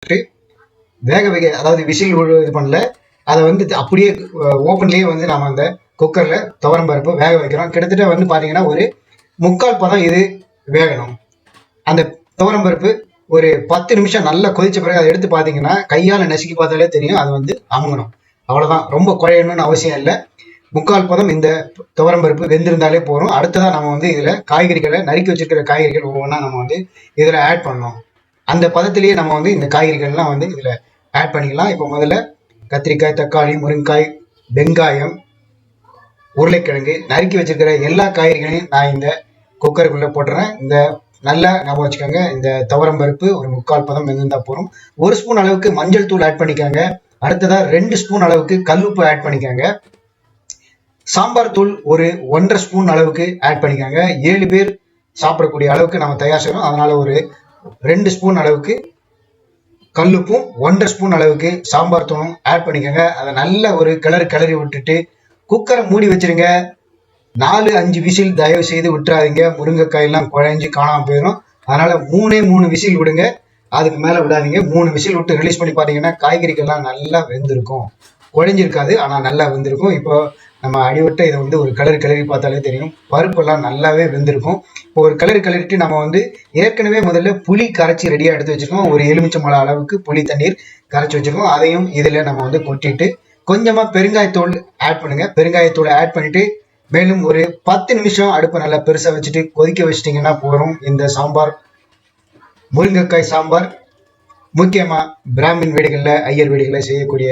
வேக வைக்க, அதாவது விசில் இது பண்ணல, அதை வந்து அப்படியே ஓப்பன்லேயே வந்து நம்ம அந்த குக்கரில் துவரம் பருப்பு வேக வைக்கிறோம். கிட்டத்தட்ட வந்து பார்த்தீங்கன்னா ஒரு 3/4 பதம் இது வேகணும். அந்த துவரம் பருப்பு ஒரு 10 நிமிஷம் நல்லா கொதிச்ச பிறகு அதை எடுத்து பார்த்தீங்கன்னா கையால் நசுக்கி பார்த்தாலே தெரியும் அது வந்து அமுங்கணும். அவ்வளோதான், ரொம்ப குறையணும்னு அவசியம் இல்லை. 3/4 பதம் இந்த துவரம் பருப்பு வெந்திருந்தாலே போதும். அடுத்ததான் நம்ம வந்து இதில் காய்கறிகளை நறுக்கி வச்சிருக்கிற காய்கறிகள் ஒவ்வொன்றா நம்ம வந்து இதில் ஆட் பண்ணணும். அந்த பதத்திலேயே நம்ம வந்து இந்த காய்கறிகள்லாம் வந்து இதில் ஆட் பண்ணிக்கலாம். இப்போ முதல்ல கத்திரிக்காய், தக்காளி, முருங்கைக்காய், வெங்காயம், உருளைக்கிழங்கு, நறுக்கி வச்சிருக்கிற எல்லா காய்கறிகளையும் நான் இந்த குக்கருக்குள்ளே போட்டுறேன். இந்த நல்லா ஞாபகம் வச்சுக்கோங்க, இந்த துவரம் பருப்பு ஒரு 3/4 பதம் வெந்திருந்தால் போதும். 1 ஸ்பூன் அளவுக்கு மஞ்சள் தூள் ஆட் பண்ணிக்காங்க. அடுத்ததாக 2 ஸ்பூன் அளவுக்கு கல்லுப்பு ஆட் பண்ணிக்காங்க. சாம்பார் தூள் ஒரு 1.5 ஸ்பூன் அளவுக்கு ஆட் பண்ணிக்காங்க. 7 பேர் சாப்பிடக்கூடிய அளவுக்கு நம்ம தயார் செய்யணும். அதனால ஒரு 2 ஸ்பூன் அளவுக்கு கல்லுப்பும் 1.5 ஸ்பூன் அளவுக்கு சாம்பார் தூளும் ஆட் பண்ணிக்கோங்க. அதை நல்ல ஒரு கிளறி விட்டுட்டு குக்கரை மூடி வச்சிருங்க. 4-5 விசில் தயவு செய்து விட்டுறாதீங்க. முருங்கைக்காயெல்லாம் குழஞ்சி காணாமல் போயிடும். அதனால 3 விசில் விடுங்க, அதுக்கு மேலே விடாதீங்க. 3 விசில் விட்டு ரிலீஸ் பண்ணி பார்த்தீங்கன்னா காய்கறிகள்லாம் நல்லா வெந்திருக்கும். குழஞ்சிருக்காது, ஆனால் நல்லா வெந்திருக்கும். இப்போ நம்ம அடிவட்ட இதை வந்து ஒரு கிளறி பார்த்தாலே தெரியும், பருப்பெல்லாம் நல்லாவே வெந்திருக்கும். இப்போ ஒரு கிளறிட்டு நம்ம வந்து ஏற்கனவே முதல்ல புளி கரைச்சி ரெடியாக எடுத்து வச்சிருக்கோம். ஒரு எலுமிச்சம்பழம் அளவுக்கு புளி தண்ணீர் கரைச்சி வச்சிருக்கோம். அதையும் இதில் நம்ம வந்து கொட்டிட்டு கொஞ்சமாக பெருங்காயத்தூள் ஆட் பண்ணுங்க. பெருங்காயத்தூளை ஆட் பண்ணிட்டு மேலும் ஒரு 10 நிமிஷம் அடுப்பை நல்லா பெருசாக வச்சுட்டு கொதிக்க வச்சிட்டிங்கன்னா போகிறோம். இந்த சாம்பார், முருங்கைக்காய் சாம்பார், முக்கியமாக பிராமின் வீடுகளில், ஐயர் வீடுகளில் செய்யக்கூடிய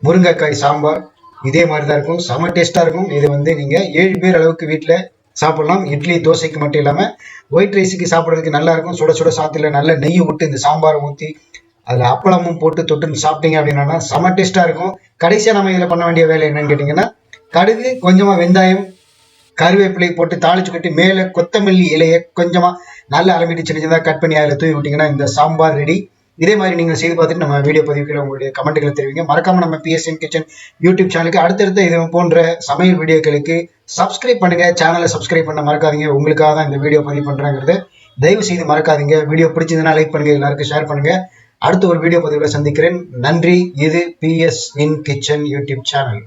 முருங்கைக்காய் சாம்பார் இதே மாதிரி தான் இருக்கும். செம டேஸ்ட்டாக இருக்கும். இது வந்து நீங்கள் 7 பேர் அளவுக்கு வீட்டில் சாப்பிடலாம். இட்லி, தோசைக்கு மட்டும் இல்லாமல் ஒயிட் ரைஸுக்கு சாப்பிட்றதுக்கு நல்லா இருக்கும். சுட சாத்தில் நல்ல நெய் விட்டு இந்த சாம்பாரை ஊற்றி அதில் அப்பளமும் போட்டு தொட்டு சாப்பிட்டீங்க அப்படின்னா செம டேஸ்ட்டாக இருக்கும். கடைசியாக நம்ம இதில் பண்ண வேண்டிய வேலை என்னன்னு கேட்டிங்கன்னா, கடுகு, கொஞ்சமாக வெங்காயம், கருவேப்பிலை போட்டு தாளிச்சு கட்டி மேலே கொத்தமல்லி இலையை கொஞ்சமாக நல்லா அளவிட்டு சின்னதாக கட் பண்ணி அதில் தூவி விட்டிங்கன்னா இந்த சாம்பார் ரெடி. இதே மாதிரி நீங்கள் செய்து பார்த்துட்டு நம்ம வீடியோ பதிவுகளை உங்களுடைய கமெண்ட்டுகளை தெரிவிங்க. மறக்காமல் நம்ம PSN கிச்சன் யூடியூப் சேனலுக்கு அடுத்தடுத்த இது போன்ற சமையல் வீடியோக்களுக்கு சப்ஸ்கிரைப் பண்ணுங்கள். சேனலை சப்ஸ்கிரைப் பண்ண மறக்காதீங்க. உங்களுக்காக தான் இந்த வீடியோ பதிவு பண்ணுறேங்கிறத தயவு செய்து மறக்காதீங்க. வீடியோ பிடிச்சதுன்னா லைக் பண்ணுங்கள், எல்லாருக்கும் ஷேர் பண்ணுங்கள். அடுத்த ஒரு வீடியோ பதிவில் சந்திக்கிறேன். நன்றி. இது PSN கிச்சன் யூடியூப் சேனல்.